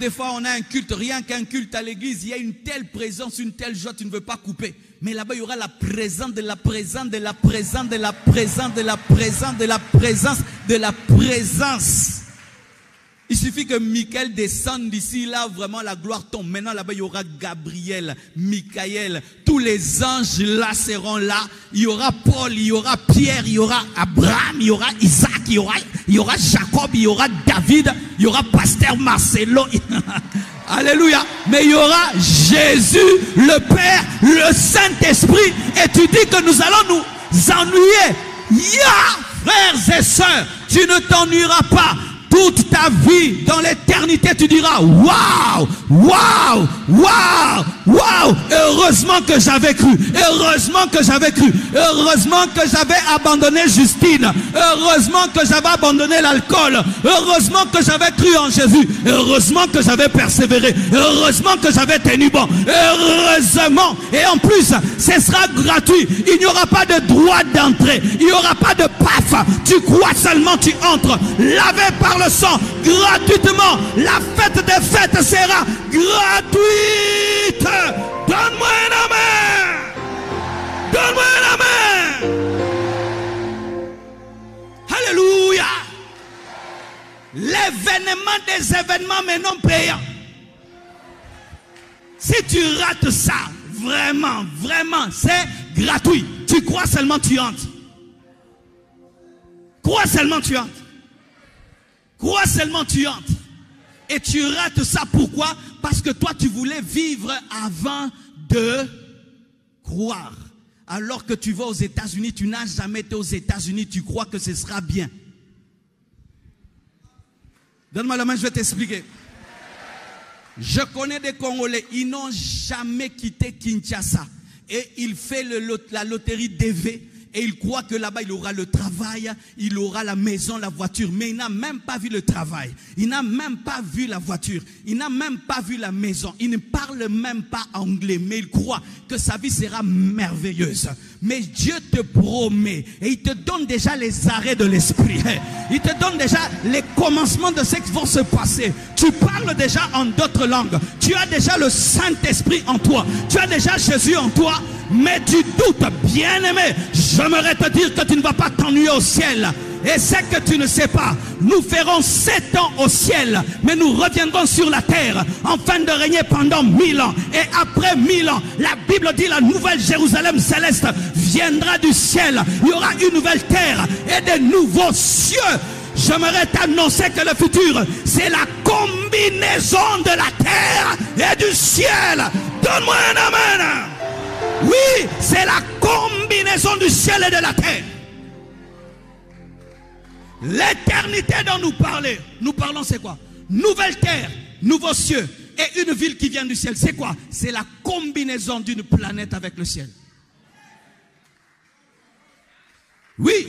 des fois, on a un culte, rien qu'un culte à l'église, il y a une telle présence, une telle joie, tu ne veux pas couper. Mais là-bas, il y aura la présence de la présence, de la présence, de la présence, de la présence, de la présence, de la présence. Il suffit que Michael descende d'ici, là, vraiment la gloire tombe. Maintenant, là-bas, il y aura Gabriel, Michael, tous les anges là seront là. Il y aura Paul, il y aura Pierre, il y aura Abraham, il y aura Isaac, il y aura Jacob, il y aura David, il y aura Pasteur Marcelo. Alléluia. Mais il y aura Jésus, le Père, le Saint-Esprit. Et tu dis que nous allons nous ennuyer. Frères et sœurs, tu ne t'ennuieras pas. Toute ta vie, dans l'éternité, tu diras, waouh, waouh, waouh, waouh. Heureusement que j'avais cru. Heureusement que j'avais cru. Heureusement que j'avais abandonné Justine. Heureusement que j'avais abandonné l'alcool. Heureusement que j'avais cru en Jésus. Heureusement que j'avais persévéré. Heureusement que j'avais tenu bon. Heureusement. Et en plus, ce sera gratuit. Il n'y aura pas de droit d'entrée. Il n'y aura pas de paf. Tu crois seulement, tu entres. Lavé par le sang, gratuitement. La fête des fêtes sera gratuite. Donne-moi un amen. Donne-moi un amen. Alléluia. L'événement des événements mais non payants. Si tu rates ça, vraiment, vraiment, c'est gratuit. Tu crois seulement, tu entres. Crois seulement, tu entres. Crois seulement, tu entres. Et tu rates ça, pourquoi? Parce que toi, tu voulais vivre avant de croire. Alors que tu vas aux États-Unis, tu n'as jamais été aux États-Unis, tu crois que ce sera bien. Donne-moi la main, je vais t'expliquer. Je connais des Congolais, ils n'ont jamais quitté Kinshasa. Et il fait la loterie DV. Et il croit que là-bas, il aura le travail, il aura la maison, la voiture. Mais il n'a même pas vu le travail. Il n'a même pas vu la voiture. Il n'a même pas vu la maison. Il ne parle même pas anglais. Mais il croit que sa vie sera merveilleuse. Mais Dieu te promet. Et il te donne déjà les arrêts de l'esprit. Il te donne déjà les commencements de ce qui vont se passer. Tu parles déjà en d'autres langues. Tu as déjà le Saint-Esprit en toi. Tu as déjà Jésus en toi. Mais tu doutes, bien-aimé. J'aimerais te dire que tu ne vas pas t'ennuyer au ciel. Et c'est que tu ne sais pas. Nous ferons 7 ans au ciel. Mais nous reviendrons sur la terre. Afin de régner pendant 1000 ans. Et après 1000 ans, la Bible dit la nouvelle Jérusalem céleste viendra du ciel. Il y aura une nouvelle terre et des nouveaux cieux. J'aimerais t'annoncer que le futur, c'est la combinaison de la terre et du ciel. Donne-moi un amen. Oui, c'est la combinaison du ciel et de la terre. L'éternité dont nous parlons c'est quoi? Nouvelle terre, nouveaux cieux et une ville qui vient du ciel. C'est quoi? C'est la combinaison d'une planète avec le ciel. Oui,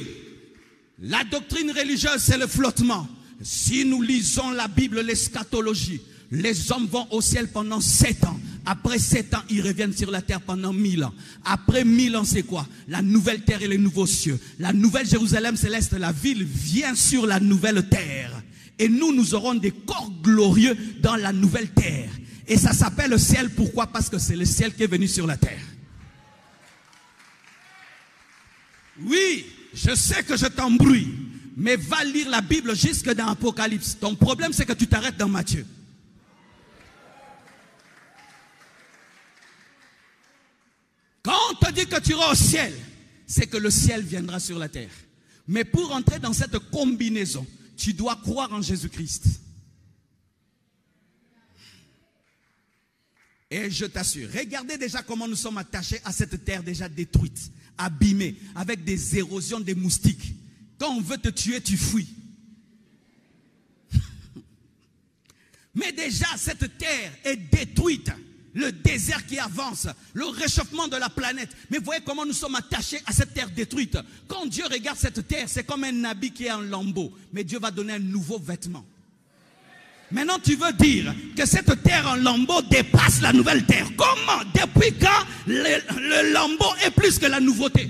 la doctrine religieuse c'est le flottement. Si nous lisons la Bible, l'eschatologie, les hommes vont au ciel pendant 7 ans. Après 7 ans, ils reviennent sur la terre pendant 1000 ans. Après 1000 ans, c'est quoi? La nouvelle terre et les nouveaux cieux. La nouvelle Jérusalem céleste, la ville vient sur la nouvelle terre. Et nous aurons des corps glorieux dans la nouvelle terre. Et ça s'appelle le ciel. Pourquoi? Parce que c'est le ciel qui est venu sur la terre. Oui, je sais que je t'embrouille. Mais va lire la Bible jusque dans Apocalypse. Ton problème, c'est que tu t'arrêtes dans Matthieu. Quand on te dit que tu iras au ciel, c'est que le ciel viendra sur la terre. Mais pour entrer dans cette combinaison, tu dois croire en Jésus-Christ. Et je t'assure, regardez déjà comment nous sommes attachés à cette terre déjà détruite, abîmée, avec des érosions, des moustiques. Quand on veut te tuer, tu fuis. Mais déjà, cette terre est détruite. Le désert qui avance, le réchauffement de la planète. Mais voyez comment nous sommes attachés à cette terre détruite. Quand Dieu regarde cette terre, c'est comme un habit qui est en lambeaux. Mais Dieu va donner un nouveau vêtement. Maintenant, tu veux dire que cette terre en lambeaux dépasse la nouvelle terre. Comment? Depuis quand le lambeau est plus que la nouveauté?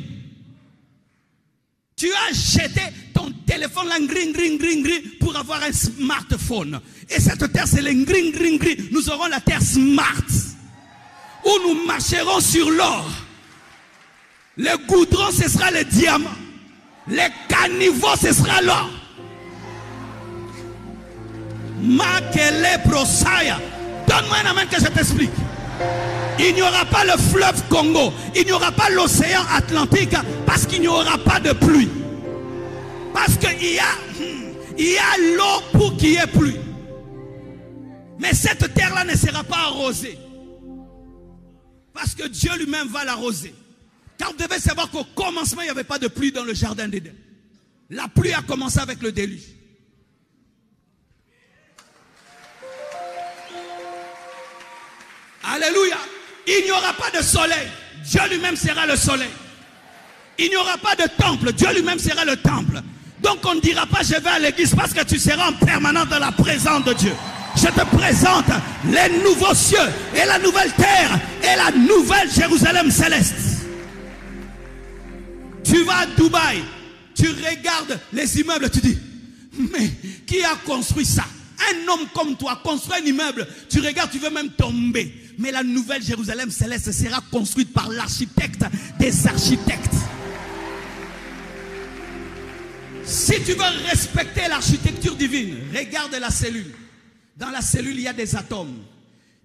Tu as jeté ton téléphone là, gring, gring, gring, gring, pour avoir un smartphone. Et cette terre, c'est le gring, gring, gring. Nous aurons la terre smart, où nous marcherons sur l'or. Le goudron, ce sera le diamant. Les caniveaux, ce sera l'or. Makele prosaya. Donne-moi un amen que je t'explique. Il n'y aura pas le fleuve Congo. Il n'y aura pas l'océan Atlantique parce qu'il n'y aura pas de pluie. Parce qu'il y a l'eau pour qu'il y ait pluie. Mais cette terre-là ne sera pas arrosée. Parce que Dieu lui-même va l'arroser. Car vous devez savoir qu'au commencement, il n'y avait pas de pluie dans le jardin d'Éden. La pluie a commencé avec le déluge. Alléluia. Il n'y aura pas de soleil. Dieu lui-même sera le soleil. Il n'y aura pas de temple. Dieu lui-même sera le temple. Donc on ne dira pas je vais à l'église parce que tu seras en permanence dans la présence de Dieu. Je te présente les nouveaux cieux et la nouvelle terre et la nouvelle Jérusalem céleste. Tu vas à Dubaï, tu regardes les immeubles, tu dis, mais qui a construit ça? Un homme comme toi construit un immeuble, tu regardes, tu veux même tomber. Mais la nouvelle Jérusalem céleste sera construite par l'architecte des architectes. Si tu veux respecter l'architecture divine, regarde la cellule. Dans la cellule, il y a des atomes.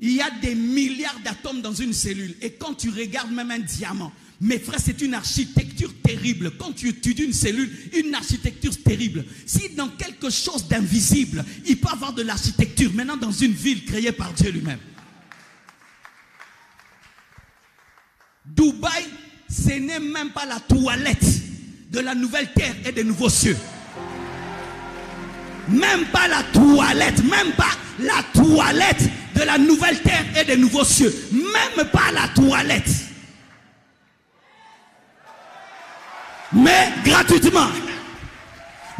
Il y a des milliards d'atomes dans une cellule. Et quand tu regardes même un diamant, mes frères, c'est une architecture terrible. Quand tu étudies une cellule, une architecture terrible. Si dans quelque chose d'invisible, il peut y avoir de l'architecture, maintenant dans une ville créée par Dieu lui-même. Dubaï, ce n'est même pas la toilette de la nouvelle terre et des nouveaux cieux. Même pas la toilette, même pas la toilette de la nouvelle terre et des nouveaux cieux. Même pas la toilette. Mais gratuitement.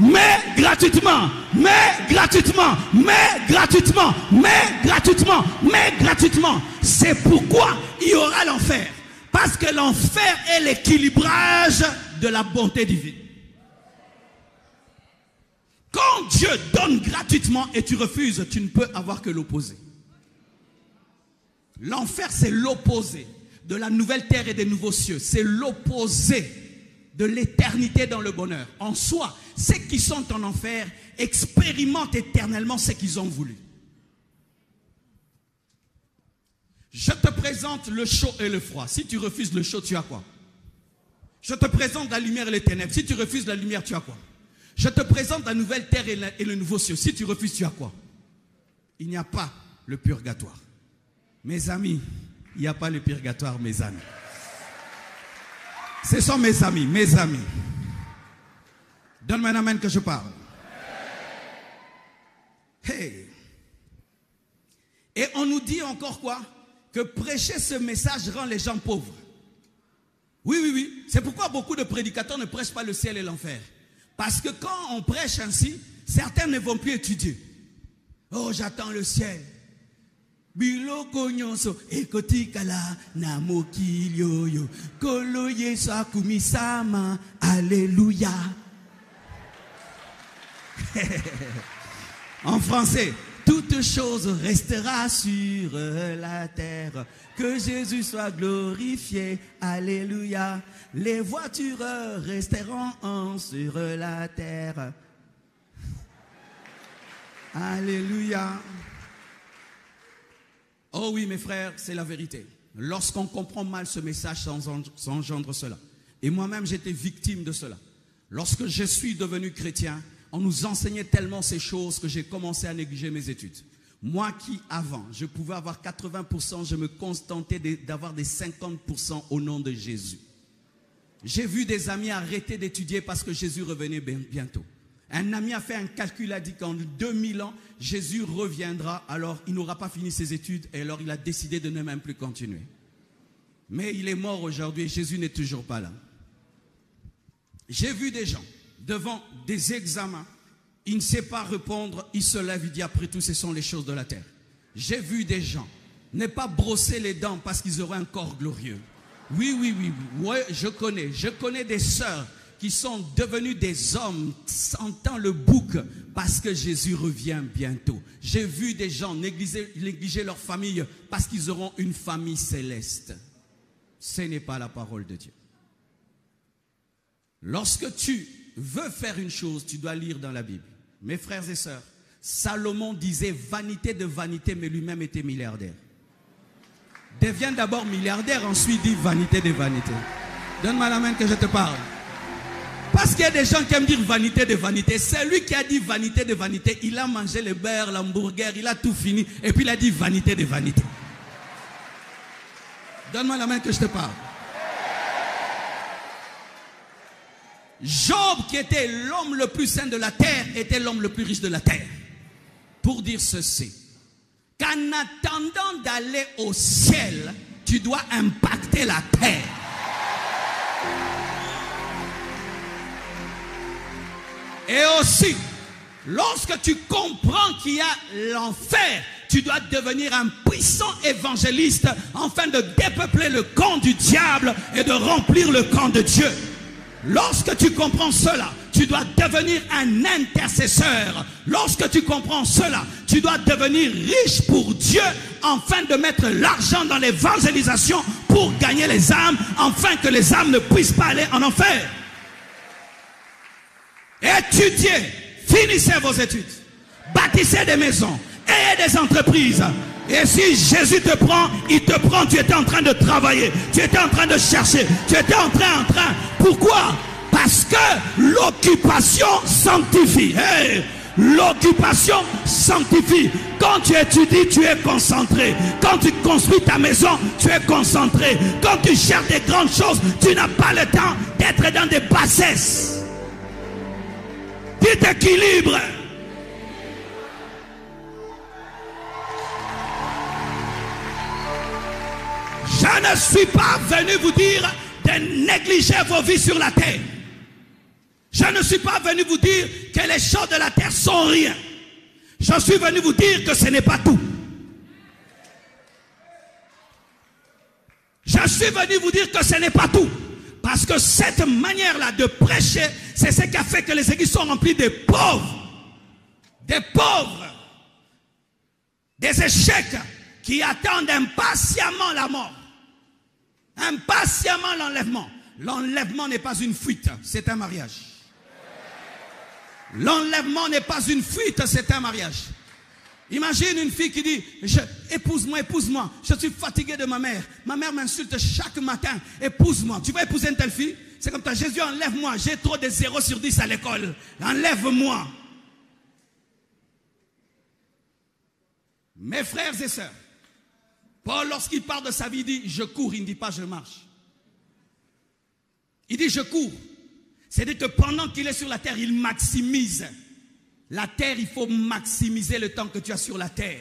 Mais gratuitement. Mais gratuitement. Mais gratuitement. Mais gratuitement. Mais gratuitement. C'est pourquoi il y aura l'enfer. Parce que l'enfer est l'équilibrage de la bonté divine. Quand Dieu donne gratuitement et tu refuses, tu ne peux avoir que l'opposé. L'enfer, c'est l'opposé de la nouvelle terre et des nouveaux cieux. C'est l'opposé de l'éternité dans le bonheur. En soi, ceux qui sont en enfer expérimentent éternellement ce qu'ils ont voulu. Je te présente le chaud et le froid. Si tu refuses le chaud, tu as quoi? Je te présente la lumière et les ténèbres. Si tu refuses la lumière, tu as quoi? Je te présente la nouvelle terre et le nouveau ciel. Si tu refuses, tu as quoi? Il n'y a pas le purgatoire. Mes amis, il n'y a pas le purgatoire, mes amis. Ce sont mes amis, mes amis. Donne-moi un amen que je parle. Hey. Et on nous dit encore quoi? Que prêcher ce message rend les gens pauvres. Oui, oui, oui. C'est pourquoi beaucoup de prédicateurs ne prêchent pas le ciel et l'enfer. Parce que quand on prêche ainsi, certains ne vont plus étudier. Oh, j'attends le ciel. Biloko nyonso ekotikala na mokili oyo kolo Yesu akumisama. Alléluia. En français, toute chose restera sur la terre. Que Jésus soit glorifié. Alléluia. Les voitures resteront sur la terre. Alléluia. Oh oui, mes frères, c'est la vérité. Lorsqu'on comprend mal ce message, ça engendre cela. Et moi-même, j'étais victime de cela. Lorsque je suis devenu chrétien, on nous enseignait tellement ces choses que j'ai commencé à négliger mes études. Moi qui, avant, je pouvais avoir 80%, je me contentais d'avoir des 50% au nom de Jésus. J'ai vu des amis arrêter d'étudier parce que Jésus revenait bientôt. Un ami a fait un calcul, a dit qu'en 2000 ans, Jésus reviendra, alors il n'aura pas fini ses études et alors il a décidé de ne même plus continuer. Mais il est mort aujourd'hui et Jésus n'est toujours pas là. J'ai vu des gens devant des examens, il ne sait pas répondre, il se lève, il dit après tout ce sont les choses de la terre. J'ai vu des gens ne pas brosser les dents parce qu'ils auraient un corps glorieux. Oui, oui, oui, oui, ouais, je connais des sœurs qui sont devenus des hommes sentant le bouc parce que Jésus revient bientôt. J'ai vu des gens négliger leur famille parce qu'ils auront une famille céleste. Ce n'est pas la parole de Dieu. Lorsque tu veux faire une chose, tu dois lire dans la Bible. Mes frères et sœurs, Salomon disait vanité de vanité, mais lui-même était milliardaire. Deviens d'abord milliardaire, ensuite dit vanité de vanité. Donne-moi la main que je te parle. Parce qu'il y a des gens qui aiment dire vanité de vanité. C'est lui qui a dit vanité de vanité. Il a mangé le beurre, l'hamburger, il a tout fini. Et puis il a dit vanité de vanité. Donne-moi la main que je te parle. Job, qui était l'homme le plus saint de la terre, était l'homme le plus riche de la terre. Pour dire ceci, qu'en attendant d'aller au ciel, tu dois impacter la terre. Et aussi, lorsque tu comprends qu'il y a l'enfer, tu dois devenir un puissant évangéliste afin de dépeupler le camp du diable et de remplir le camp de Dieu. Lorsque tu comprends cela, tu dois devenir un intercesseur. Lorsque tu comprends cela, tu dois devenir riche pour Dieu afin de mettre l'argent dans l'évangélisation pour gagner les âmes, afin que les âmes ne puissent pas aller en enfer. Étudiez, finissez vos études, bâtissez des maisons, ayez des entreprises. Et si Jésus te prend, il te prend, tu étais en train de travailler, tu étais en train de chercher, tu étais en train. Pourquoi? Parce que l'occupation sanctifie. Hey, l'occupation sanctifie. Quand tu étudies, tu es concentré. Quand tu construis ta maison, tu es concentré. Quand tu cherches des grandes choses, tu n'as pas le temps d'être dans des bassesses. Tu t'équilibres. Je ne suis pas venu vous dire de négliger vos vies sur la terre. Je ne suis pas venu vous dire que les choses de la terre sont rien. Je suis venu vous dire que ce n'est pas tout. Je suis venu vous dire que ce n'est pas tout. Parce que cette manière-là de prêcher, c'est ce qui a fait que les églises sont remplies de pauvres. Des pauvres. Des échecs qui attendent impatiemment la mort. Impatiemment l'enlèvement. L'enlèvement n'est pas une fuite, c'est un mariage. L'enlèvement n'est pas une fuite, c'est un mariage. Imagine une fille qui dit, épouse-moi, épouse-moi, je suis fatigué de ma mère m'insulte chaque matin, épouse-moi. Tu vas épouser une telle fille? C'est comme ça, Jésus, enlève-moi, j'ai trop de 0 sur 10 à l'école, enlève-moi. Mes frères et sœurs, Paul, lorsqu'il parle de sa vie, il dit, je cours, il ne dit pas je marche. Il dit, je cours. C'est-à-dire que pendant qu'il est sur la terre, il maximise. La terre, il faut maximiser le temps que tu as sur la terre.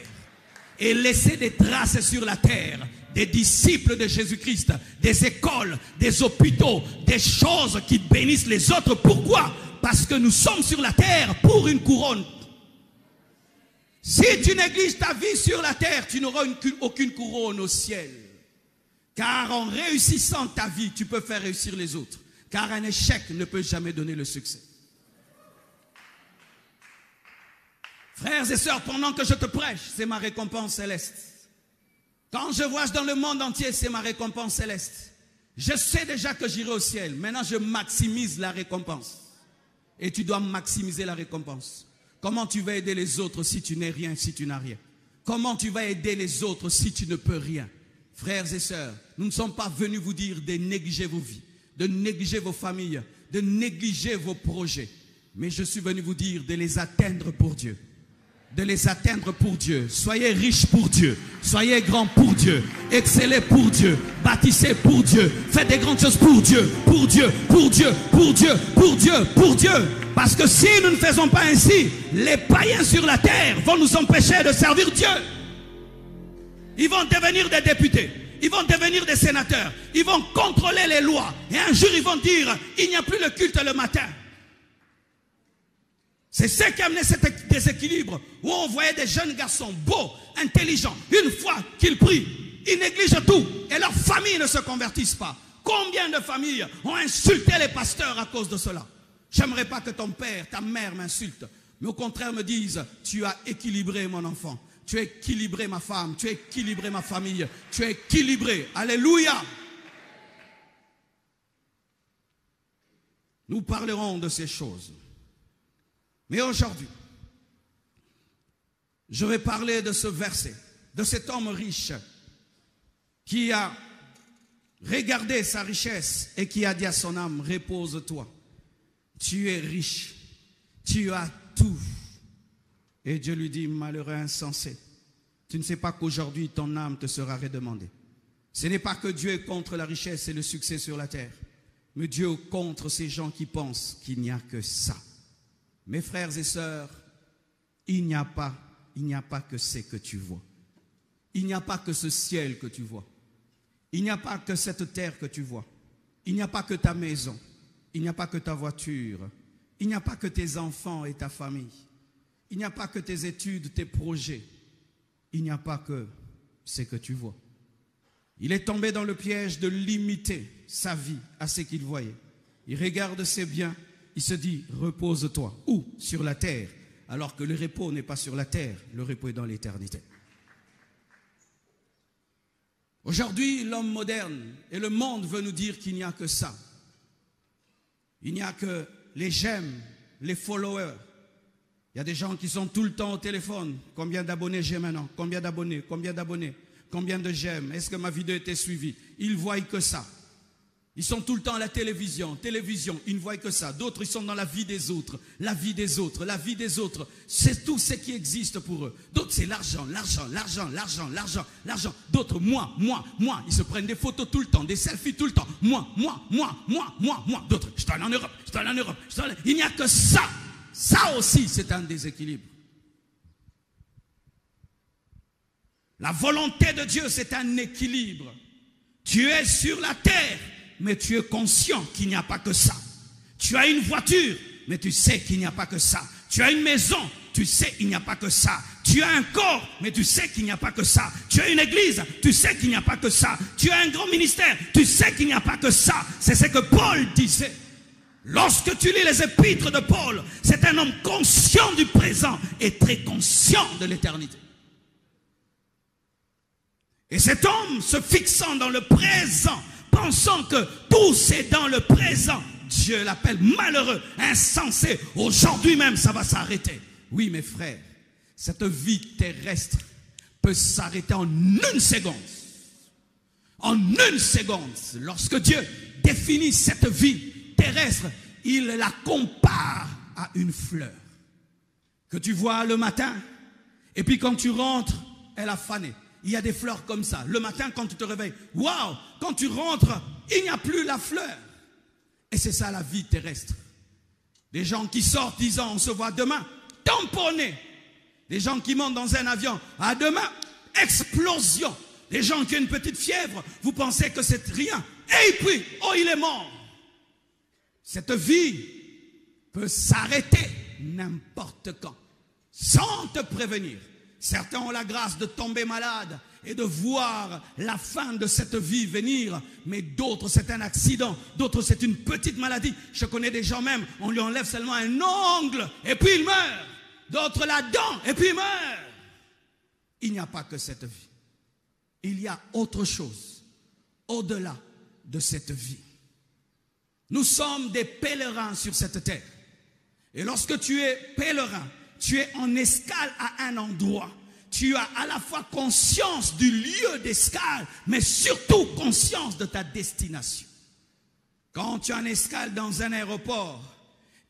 Et laisser des traces sur la terre. Des disciples de Jésus-Christ, des écoles, des hôpitaux, des choses qui bénissent les autres. Pourquoi? Parce que nous sommes sur la terre pour une couronne. Si tu négliges ta vie sur la terre, tu n'auras aucune couronne au ciel. Car en réussissant ta vie, tu peux faire réussir les autres. Car un échec ne peut jamais donner le succès. Frères et sœurs, pendant que je te prêche, c'est ma récompense céleste. Quand je voyage dans le monde entier, c'est ma récompense céleste. Je sais déjà que j'irai au ciel. Maintenant, je maximise la récompense. Et tu dois maximiser la récompense. Comment tu vas aider les autres si tu n'es rien, si tu n'as rien? Comment tu vas aider les autres si tu ne peux rien? Frères et sœurs, nous ne sommes pas venus vous dire de négliger vos vies, de négliger vos familles, de négliger vos projets. Mais je suis venu vous dire de les atteindre pour Dieu. De les atteindre pour Dieu. Soyez riches pour Dieu. Soyez grands pour Dieu. Excellez pour Dieu. Bâtissez pour Dieu. Faites des grandes choses pour Dieu. Pour Dieu. Pour Dieu. Pour Dieu. Pour Dieu. Pour Dieu. Parce que si nous ne faisons pas ainsi, les païens sur la terre vont nous empêcher de servir Dieu. Ils vont devenir des députés. Ils vont devenir des sénateurs. Ils vont contrôler les lois. Et un jour, ils vont dire, il n'y a plus le culte le matin. C'est ce qui a amené cet déséquilibre où on voyait des jeunes garçons beaux, intelligents. Une fois qu'ils prient, ils négligent tout et leurs familles ne se convertissent pas. Combien de familles ont insulté les pasteurs à cause de cela? J'aimerais pas que ton père, ta mère m'insultent, mais au contraire me disent, tu as équilibré mon enfant, tu as équilibré ma femme, tu as équilibré ma famille, tu as équilibré. Alléluia. Nous parlerons de ces choses. Mais aujourd'hui, je vais parler de ce verset, de cet homme riche qui a regardé sa richesse et qui a dit à son âme, repose-toi, tu es riche, tu as tout. Et Dieu lui dit, malheureux insensé, tu ne sais pas qu'aujourd'hui ton âme te sera redemandée. Ce n'est pas que Dieu est contre la richesse et le succès sur la terre, mais Dieu est contre ces gens qui pensent qu'il n'y a que ça. Mes frères et sœurs, il n'y a pas que ce que tu vois. Il n'y a pas que ce ciel que tu vois. Il n'y a pas que cette terre que tu vois. Il n'y a pas que ta maison. Il n'y a pas que ta voiture. Il n'y a pas que tes enfants et ta famille. Il n'y a pas que tes études, tes projets. Il n'y a pas que ce que tu vois. Il est tombé dans le piège de limiter sa vie à ce qu'il voyait. Il regarde ses biens, il se dit, repose-toi. Où? Sur la terre. Alors que le repos n'est pas sur la terre, le repos est dans l'éternité. Aujourd'hui, l'homme moderne et le monde veut nous dire qu'il n'y a que ça. Il n'y a que les j'aime, les followers. Il y a des gens qui sont tout le temps au téléphone. Combien d'abonnés j'ai maintenant? Combien d'abonnés? Combien d'abonnés? Combien de j'aime? Est-ce que ma vidéo a été suivie? Ils ne voient que ça. Ils sont tout le temps à la télévision, ils ne voient que ça. D'autres, ils sont dans la vie des autres, la vie des autres, la vie des autres. C'est tout ce qui existe pour eux. D'autres, c'est l'argent, l'argent, l'argent, l'argent, l'argent, l'argent. D'autres, moi. Ils se prennent des photos tout le temps, des selfies tout le temps. Moi. D'autres, je suis allé en Europe, Il n'y a que ça. Ça aussi, c'est un déséquilibre. La volonté de Dieu, c'est un équilibre. Tu es sur la terre, mais tu es conscient qu'il n'y a pas que ça. Tu as une voiture, mais tu sais qu'il n'y a pas que ça. Tu as une maison, tu sais qu'il n'y a pas que ça. Tu as un corps, mais tu sais qu'il n'y a pas que ça. Tu as une église, tu sais qu'il n'y a pas que ça. Tu as un grand ministère, tu sais qu'il n'y a pas que ça. C'est ce que Paul disait. Lorsque tu lis les épîtres de Paul, c'est un homme conscient du présent et très conscient de l'éternité. Et cet homme, se fixant dans le présent, pensant que tout c'est dans le présent, Dieu l'appelle malheureux, insensé. Aujourd'hui même, ça va s'arrêter. Oui, mes frères, cette vie terrestre peut s'arrêter en une seconde. En une seconde, lorsque Dieu définit cette vie terrestre, il la compare à une fleur que tu vois le matin, et puis quand tu rentres, elle a fané. Il y a des fleurs comme ça. Le matin, quand tu te réveilles, waouh, quand tu rentres, il n'y a plus la fleur. Et c'est ça la vie terrestre. Des gens qui sortent disant, on se voit demain, tamponnés. Des gens qui montent dans un avion, à demain, explosion. Des gens qui ont une petite fièvre, vous pensez que c'est rien. Et puis, oh, il est mort. Cette vie peut s'arrêter n'importe quand, sans te prévenir. Certains ont la grâce de tomber malades et de voir la fin de cette vie venir. Mais d'autres, c'est un accident. D'autres, c'est une petite maladie. Je connais des gens même, on lui enlève seulement un ongle et puis il meurt. D'autres, la dent et puis il meurt. Il n'y a pas que cette vie. Il y a autre chose au-delà de cette vie. Nous sommes des pèlerins sur cette terre. Et lorsque tu es pèlerin, tu es en escale à un endroit. Tu as à la fois conscience du lieu d'escale, mais surtout conscience de ta destination. Quand tu es en escale dans un aéroport,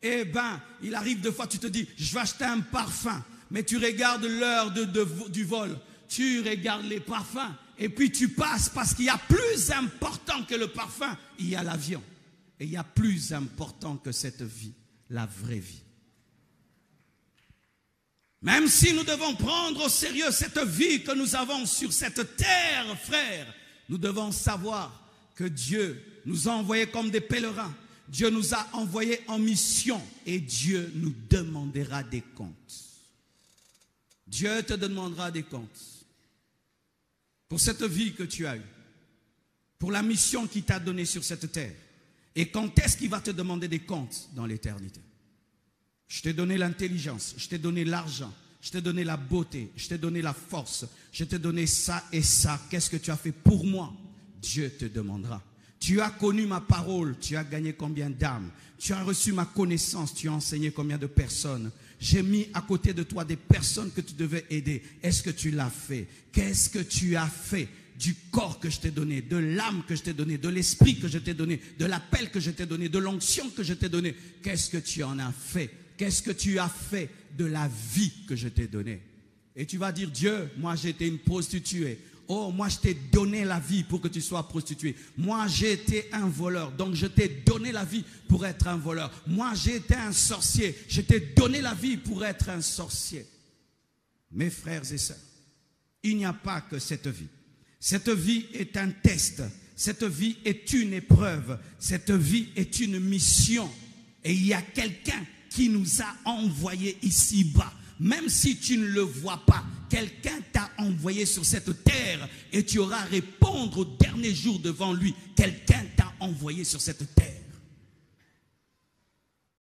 eh ben, il arrive deux fois, tu te dis, je vais acheter un parfum. Mais tu regardes l'heure du vol, tu regardes les parfums, et puis tu passes parce qu'il y a plus important que le parfum, il y a l'avion. Et il y a plus important que cette vie, la vraie vie. Même si nous devons prendre au sérieux cette vie que nous avons sur cette terre, frères, nous devons savoir que Dieu nous a envoyés comme des pèlerins. Dieu nous a envoyés en mission et Dieu nous demandera des comptes. Dieu te demandera des comptes pour cette vie que tu as eue. pour la mission qu'il t'a donnée sur cette terre. Et quand est-ce qu'il va te demander des comptes dans l'éternité? Je t'ai donné l'intelligence, je t'ai donné l'argent, je t'ai donné la beauté, je t'ai donné la force, je t'ai donné ça et ça. Qu'est-ce que tu as fait pour moi? Dieu te demandera. Tu as connu ma parole, tu as gagné combien d'âmes? Tu as reçu ma connaissance, tu as enseigné combien de personnes? J'ai mis à côté de toi des personnes que tu devais aider. Est-ce que tu l'as fait? Qu'est-ce que tu as fait du corps que je t'ai donné, de l'âme que je t'ai donné, de l'esprit que je t'ai donné, de l'appel que je t'ai donné, de l'onction que je t'ai donné? Qu'est-ce que tu en as fait? Qu'est-ce que tu as fait de la vie que je t'ai donnée? Et tu vas dire, Dieu, moi j'étais une prostituée. Oh, moi je t'ai donné la vie pour que tu sois prostituée. Moi j'ai été un voleur, donc je t'ai donné la vie pour être un voleur. Moi j'ai été un sorcier, je t'ai donné la vie pour être un sorcier. Mes frères et sœurs, il n'y a pas que cette vie. Cette vie est un test, cette vie est une épreuve, cette vie est une mission. Et il y a quelqu'un qui nous a envoyés ici-bas. Même si tu ne le vois pas, quelqu'un t'a envoyé sur cette terre et tu auras à répondre au dernier jour devant lui. Quelqu'un t'a envoyé sur cette terre.